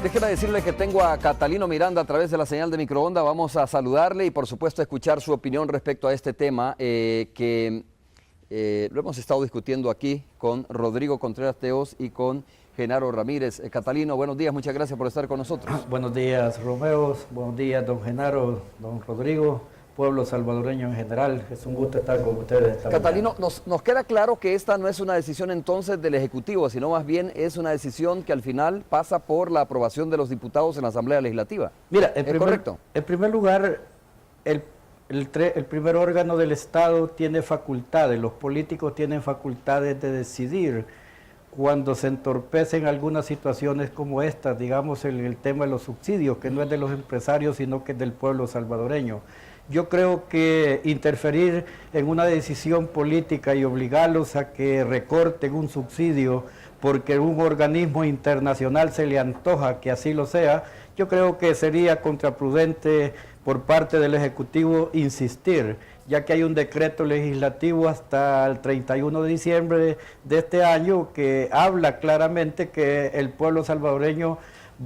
Déjeme decirle que tengo a Catalino Miranda a través de la señal de microondas. Vamos a saludarle y por supuesto escuchar su opinión respecto a este tema que lo hemos estado discutiendo aquí con Rodrigo Contreras Teos y con Genaro Ramírez. Catalino, buenos días, muchas gracias por estar con nosotros. Buenos días, Romeo, buenos días, don Genaro, don Rodrigo, pueblo salvadoreño en general. Es un gusto estar con ustedes. Catalino, nos queda claro que esta no es una decisión entonces del Ejecutivo, sino más bien es una decisión que al final pasa por la aprobación de los diputados en la Asamblea Legislativa. Mira, ¿correcto? En primer lugar, el primer órgano del Estado tiene facultades, los políticos tienen facultades de decidir cuando se entorpecen algunas situaciones como esta, digamos el tema de los subsidios, que no es de los empresarios, sino que es del pueblo salvadoreño. Yo creo que interferir en una decisión política y obligarlos a que recorten un subsidio porque un organismo internacional se le antoja que así lo sea, yo creo que sería contraprudente por parte del Ejecutivo insistir, ya que hay un decreto legislativo hasta el 31 de diciembre de este año que habla claramente que el pueblo salvadoreño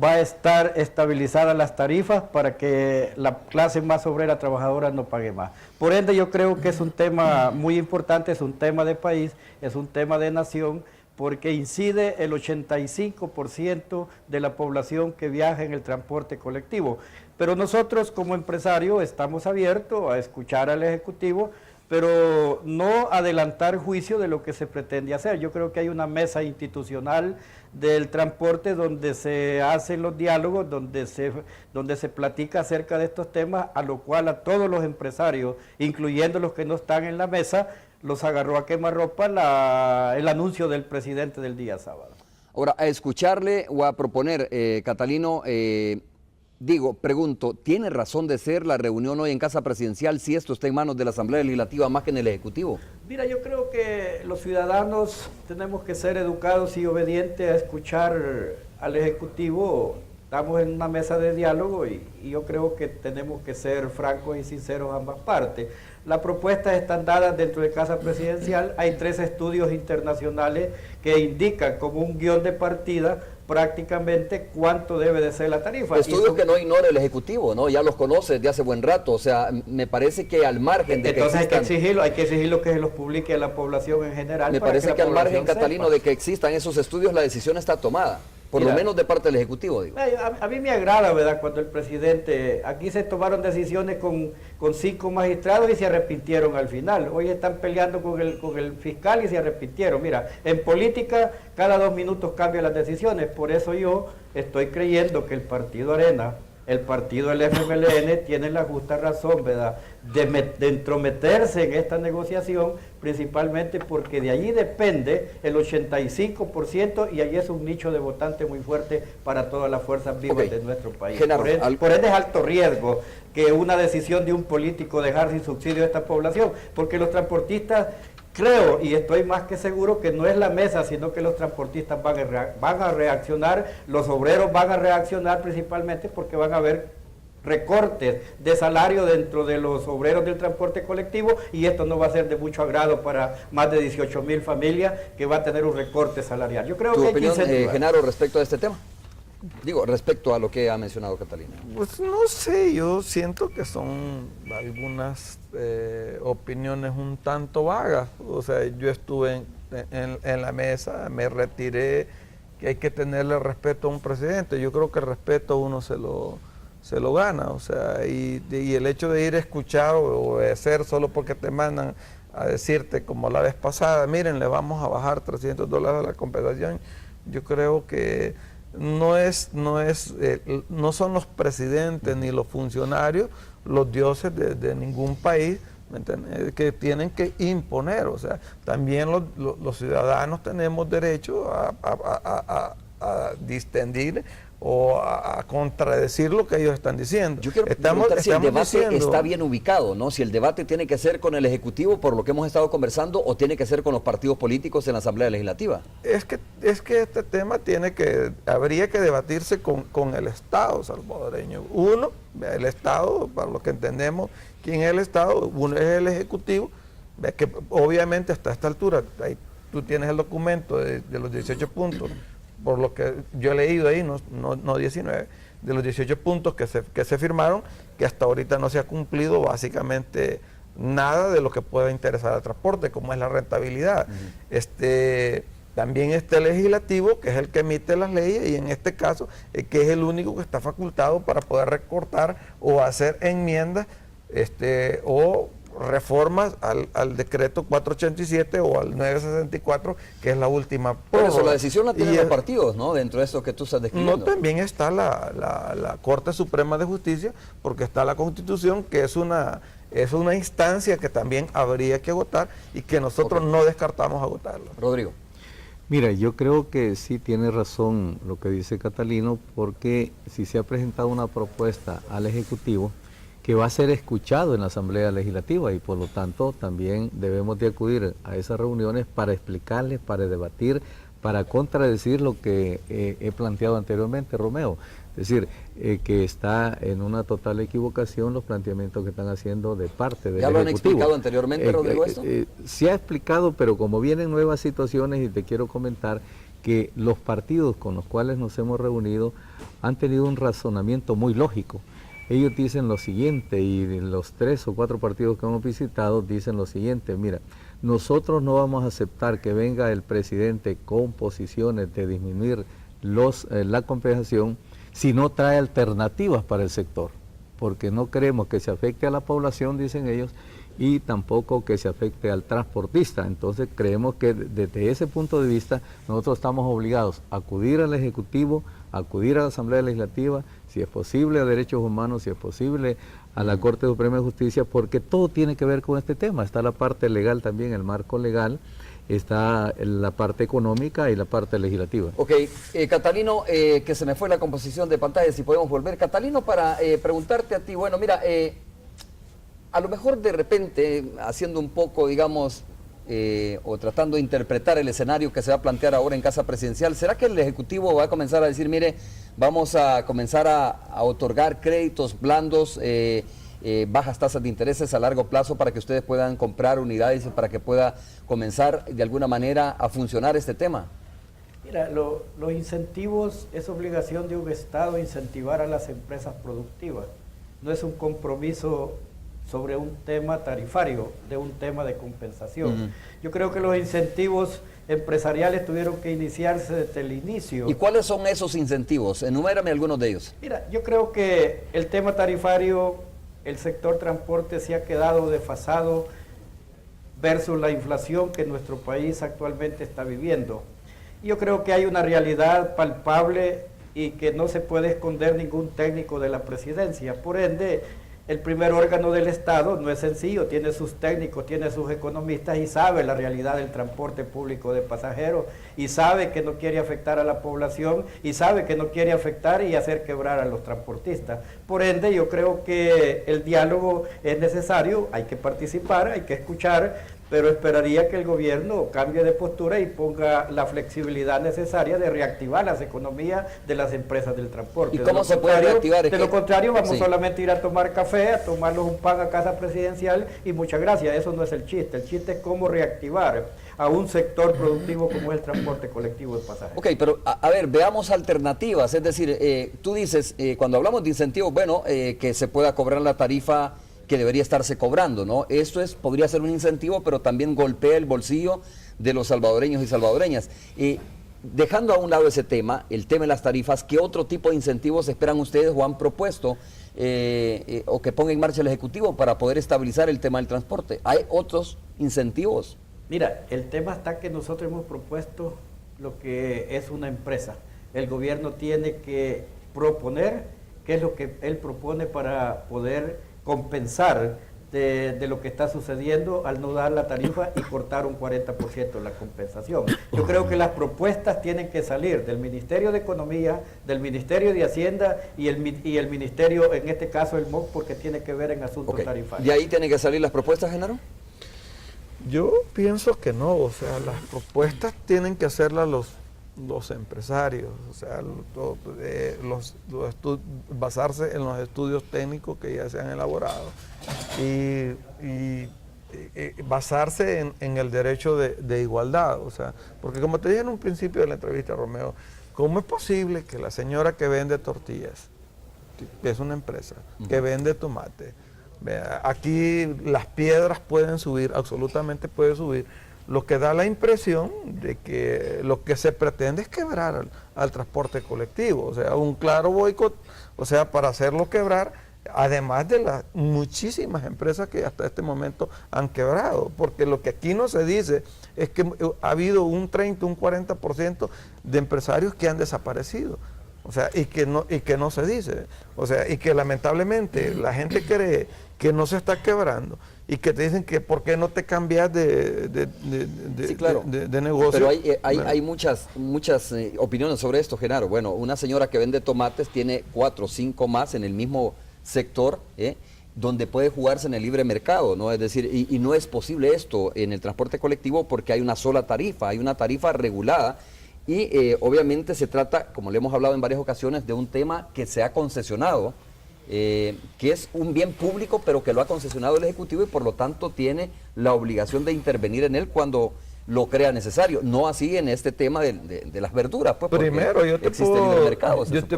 va a estar estabilizadas las tarifas para que la clase más obrera trabajadora no pague más. Por ende, yo creo que es un tema muy importante, es un tema de país, es un tema de nación, porque incide el 85% de la población que viaja en el transporte colectivo. Pero nosotros como empresarios estamos abiertos a escuchar al Ejecutivo, pero no adelantar juicio de lo que se pretende hacer. Yo creo que hay una mesa institucional del transporte donde se hacen los diálogos, donde se platica acerca de estos temas, a lo cual a todos los empresarios, incluyendo los que no están en la mesa, los agarró a quemarropa el anuncio del presidente del día sábado. Ahora, a escucharle o a proponer, Catalino, pregunto, ¿tiene razón de ser la reunión hoy en Casa Presidencial si esto está en manos de la Asamblea Legislativa más que en el Ejecutivo? Mira, yo creo que los ciudadanos tenemos que ser educados y obedientes a escuchar al Ejecutivo. Estamos en una mesa de diálogo y yo creo que tenemos que ser francos y sinceros ambas partes. Las propuestas están dadas dentro de Casa Presidencial. Hay 3 estudios internacionales que indican como un guión de partida prácticamente cuánto debe de ser la tarifa. Estudios que no ignora el Ejecutivo, ¿no? Ya los conoce desde hace buen rato, o sea, me parece que al margen de entonces que existan... hay que exigirlo que se los publique a la población en general. Me parece que al margen, Catalino, de que existan esos estudios, la decisión está tomada. Por lo menos de parte del Ejecutivo, digo. A mí me agrada, ¿verdad?, cuando el presidente, aquí se tomaron decisiones con 5 magistrados y se arrepintieron al final. Hoy están peleando con el fiscal y se arrepintieron. Mira, en política cada 2 minutos cambian las decisiones, por eso yo estoy creyendo que el partido Arena, el partido del FMLN tiene la justa razón, ¿verdad?, de entrometerse en esta negociación, principalmente porque de allí depende el 85% y allí es un nicho de votantes muy fuerte para todas las fuerzas vivas de nuestro país. Genaro, por ende es alto riesgo que una decisión de un político dejar sin subsidio a esta población, porque los transportistas, creo y estoy más que seguro que no es la mesa, sino que los transportistas van a reaccionar, los obreros van a reaccionar principalmente porque van a haber recortes de salario dentro de los obreros del transporte colectivo y esto no va a ser de mucho agrado para más de 18,000 familias que va a tener un recorte salarial. Yo creo que hay que incentivar. Genaro, respecto a este tema? Digo, respecto a lo que ha mencionado Catalina. Pues no sé, yo siento que son algunas opiniones un tanto vagas. O sea, yo estuve en la mesa, me retiré, que hay que tenerle respeto a un presidente. Yo creo que el respeto uno se lo gana, o sea, y el hecho de ir a escuchar o obedecer solo porque te mandan a decirte, como la vez pasada, miren, le vamos a bajar $300 a la compensación, yo creo que no son los presidentes ni los funcionarios los dioses de ningún país, ¿me entiendes?, que tienen que imponer. O sea, también los ciudadanos tenemos derecho a distendir o a contradecir lo que ellos están diciendo. Yo quiero preguntar si el debate está bien ubicado, ¿no? Si el debate tiene que ser con el Ejecutivo, por lo que hemos estado conversando, o tiene que ser con los partidos políticos en la Asamblea Legislativa. Es que este tema habría que debatirse con el Estado salvadoreño. Uno, el Estado, para lo que entendemos, ¿quién es el Estado? Uno es el Ejecutivo, que obviamente hasta esta altura, ahí tú tienes el documento de los 18 puntos, por lo que yo he leído ahí, no 19, de los 18 puntos que se firmaron, que hasta ahorita no se ha cumplido básicamente nada de lo que pueda interesar al transporte, como es la rentabilidad. También está el legislativo, que es el que emite las leyes, y en este caso, que es el único que está facultado para poder recortar o hacer enmiendas o reformas al decreto 487 o al 964, que es la última Por eso prórroga. la decisión la tienen los partidos, ¿no? Dentro de esto que tú estás describiendo. No, también está la Corte Suprema de Justicia, porque está la Constitución, que es una instancia que también habría que agotar y que nosotros no descartamos agotarla. Rodrigo. Mira, yo creo que sí tiene razón lo que dice Catalino, porque si se ha presentado una propuesta al Ejecutivo que va a ser escuchado en la Asamblea Legislativa y por lo tanto también debemos de acudir a esas reuniones para explicarles, para debatir, para contradecir lo que he planteado anteriormente, Romeo. Es decir, que está en una total equivocación los planteamientos que están haciendo de parte del Ejecutivo. ¿Ya lo han explicado anteriormente, Rodrigo, esto? Se ha explicado, pero como vienen nuevas situaciones, y te quiero comentar que los partidos con los cuales nos hemos reunido han tenido un razonamiento muy lógico. Ellos dicen lo siguiente, y los 3 o 4 partidos que hemos visitado dicen lo siguiente: mira, nosotros no vamos a aceptar que venga el presidente con posiciones de disminuir la compensación si no trae alternativas para el sector, porque no queremos que se afecte a la población, dicen ellos, y tampoco que se afecte al transportista. Entonces creemos que desde ese punto de vista nosotros estamos obligados a acudir al Ejecutivo, a acudir a la Asamblea Legislativa, si es posible a Derechos Humanos, si es posible a la Corte Suprema de Justicia, porque todo tiene que ver con este tema. Está la parte legal también, el marco legal, está la parte económica y la parte legislativa. Ok, Catalino, que se me fue la composición de pantalla, si podemos volver. Catalino, para preguntarte a ti, bueno, mira, a lo mejor de repente, haciendo un poco, digamos, o tratando de interpretar el escenario que se va a plantear ahora en Casa Presidencial, ¿será que el Ejecutivo va a comenzar a decir, mire, vamos a comenzar a otorgar créditos blandos, bajas tasas de intereses a largo plazo para que ustedes puedan comprar unidades y para que pueda comenzar de alguna manera a funcionar este tema? Mira, los incentivos es obligación de un Estado incentivar a las empresas productivas. No es un compromiso sobre un tema tarifario, de un tema de compensación. Yo creo que los incentivos empresariales tuvieron que iniciarse desde el inicio. ¿Y cuáles son esos incentivos? Enumérame algunos de ellos. Mira, yo creo que el tema tarifario, el sector transporte se ha quedado desfasado versus la inflación que nuestro país actualmente está viviendo. Yo creo que hay una realidad palpable y que no se puede esconder ningún técnico de la presidencia. Por ende, el primer órgano del Estado no es sencillo, tiene sus técnicos, tiene sus economistas y sabe la realidad del transporte público de pasajeros y sabe que no quiere afectar a la población y sabe que no quiere afectar y hacer quebrar a los transportistas. Por ende, yo creo que el diálogo es necesario, hay que participar, hay que escuchar, pero esperaría que el gobierno cambie de postura y ponga la flexibilidad necesaria de reactivar las economías de las empresas del transporte. ¿Y cómo se puede reactivar? De lo contrario, vamos solamente a ir a tomar café, a tomarnos un pan a Casa Presidencial y muchas gracias. Eso no es el chiste. El chiste es cómo reactivar a un sector productivo como es el transporte colectivo de pasajeros. Ok, pero a ver, veamos alternativas. Es decir, tú dices, cuando hablamos de incentivos, bueno, que se pueda cobrar la tarifa que debería estarse cobrando, ¿no? Esto podría ser un incentivo, pero también golpea el bolsillo de los salvadoreños y salvadoreñas. Dejando a un lado ese tema, el tema de las tarifas, ¿qué otro tipo de incentivos esperan ustedes o han propuesto o que ponga en marcha el Ejecutivo para poder estabilizar el tema del transporte? ¿Hay otros incentivos? Mira, el tema está que nosotros hemos propuesto lo que es una empresa. El gobierno tiene que proponer qué es lo que él propone para poder compensar de lo que está sucediendo al no dar la tarifa y cortar un 40% de la compensación. Yo creo que las propuestas tienen que salir del Ministerio de Economía, del Ministerio de Hacienda y el Ministerio, en este caso el MOC, porque tiene que ver en asuntos tarifarios. ¿De ahí tienen que salir las propuestas, Genaro? Yo pienso que no, o sea, las propuestas tienen que hacerlas los empresarios, o sea, basarse en los estudios técnicos que ya se han elaborado y basarse en el derecho de igualdad, o sea, porque como te dije en un principio de la entrevista, Romeo, ¿cómo es posible que la señora que vende tortillas, que es una empresa, que vende tomate, vea, aquí las piedras pueden subir, absolutamente puede subir, lo que da la impresión de que lo que se pretende es quebrar al transporte colectivo, o sea, un claro boicot, o sea, para hacerlo quebrar, además de las muchísimas empresas que hasta este momento han quebrado, porque lo que aquí no se dice es que ha habido un 30, un 40% de empresarios que han desaparecido, o sea, y que no se dice, o sea, y que lamentablemente la gente cree que no se está quebrando y que te dicen que por qué no te cambias Sí, claro. de negocio. Pero hay muchas opiniones sobre esto, Genaro. Bueno, una señora que vende tomates tiene 4 o 5 más en el mismo sector, donde puede jugarse en el libre mercado, ¿no? Es decir, y no es posible esto en el transporte colectivo porque hay una sola tarifa, hay una tarifa regulada y obviamente se trata, como le hemos hablado en varias ocasiones, de un tema que se ha concesionado, que es un bien público, pero que lo ha concesionado el Ejecutivo y por lo tanto tiene la obligación de intervenir en él cuando lo crea necesario, no así en este tema de las verduras. Pues, primero, yo te supone.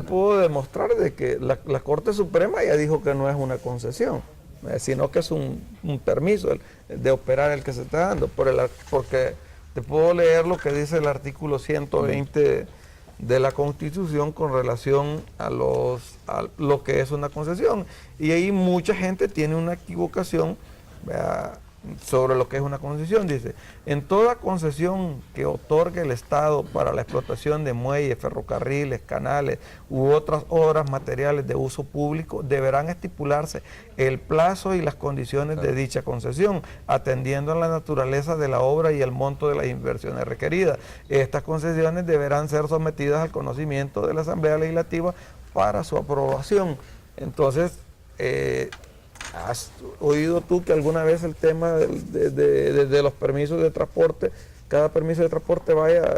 puedo demostrar de que la Corte Suprema ya dijo que no es una concesión, sino que es un permiso de operar el que se está dando, porque te puedo leer lo que dice el artículo 120 de la Constitución con relación a lo que es una concesión. Y ahí mucha gente tiene una equivocación sobre lo que es una concesión. Dice, en toda concesión que otorgue el Estado para la explotación de muelles, ferrocarriles, canales u otras obras materiales de uso público, deberán estipularse el plazo y las condiciones de dicha concesión, atendiendo a la naturaleza de la obra y el monto de las inversiones requeridas. Estas concesiones deberán ser sometidas al conocimiento de la Asamblea Legislativa para su aprobación. Entonces, ¿has oído tú que alguna vez el tema de los permisos de transporte, cada permiso de transporte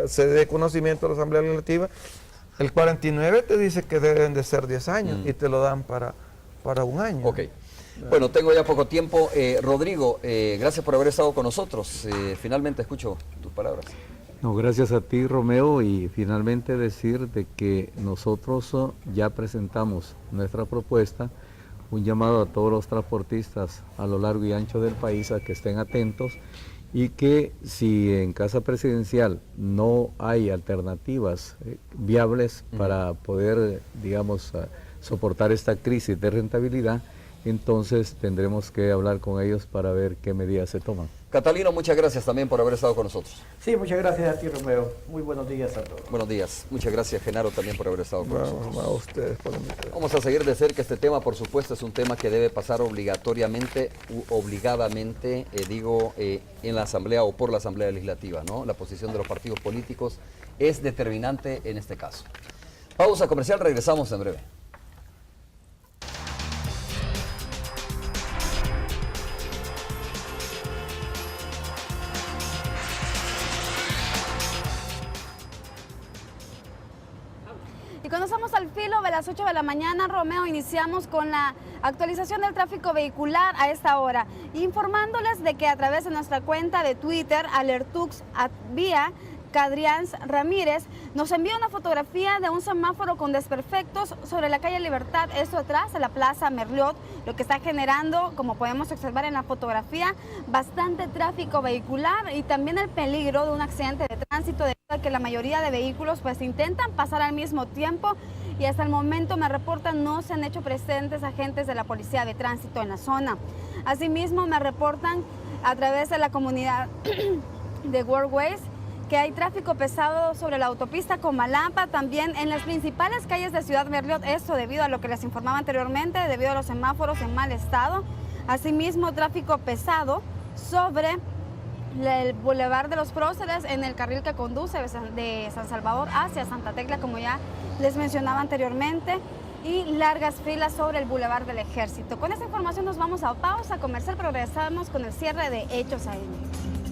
se dé conocimiento a la Asamblea Legislativa? El 49 te dice que deben de ser 10 años y te lo dan para un año. Ok. Bueno, tengo ya poco tiempo. Rodrigo, gracias por haber estado con nosotros. Finalmente escucho tus palabras. No, gracias a ti, Romeo, y finalmente decir de que nosotros ya presentamos nuestra propuesta, un llamado a todos los transportistas a lo largo y ancho del país a que estén atentos y que si en Casa Presidencial no hay alternativas viables para poder, digamos, soportar esta crisis de rentabilidad, entonces tendremos que hablar con ellos para ver qué medidas se toman. Catalino, muchas gracias también por haber estado con nosotros. Sí, muchas gracias a ti, Romeo. Muy buenos días a todos. Buenos días. Muchas gracias, Genaro, también por haber estado con nosotros. A ustedes por invitar. Vamos a seguir de cerca este tema, por supuesto, es un tema que debe pasar obligatoriamente, obligadamente, en la Asamblea o por la Asamblea Legislativa, ¿no? La posición de los partidos políticos es determinante en este caso. Pausa comercial, regresamos en breve. Y cuando estamos al filo de las 8 de la mañana, Romeo, iniciamos con la actualización del tráfico vehicular a esta hora, informándoles de que a través de nuestra cuenta de Twitter, Alertux Vía, Cadrians Ramírez nos envía una fotografía de un semáforo con desperfectos sobre la calle Libertad, esto atrás de la Plaza Merliot, lo que está generando, como podemos observar en la fotografía, bastante tráfico vehicular y también el peligro de un accidente de tránsito debido a que la mayoría de vehículos pues intentan pasar al mismo tiempo y hasta el momento me reportan no se han hecho presentes agentes de la Policía de Tránsito en la zona. Asimismo me reportan a través de la comunidad de Worldways que hay tráfico pesado sobre la autopista Comalapa, también en las principales calles de Ciudad Merliot, esto debido a lo que les informaba anteriormente, debido a los semáforos en mal estado. Asimismo, tráfico pesado sobre el Boulevard de los Próceres en el carril que conduce de San Salvador hacia Santa Tecla, como ya les mencionaba anteriormente, y largas filas sobre el Boulevard del Ejército. Con esta información nos vamos a pausa comercial, pero regresamos con el cierre de Hechos AM.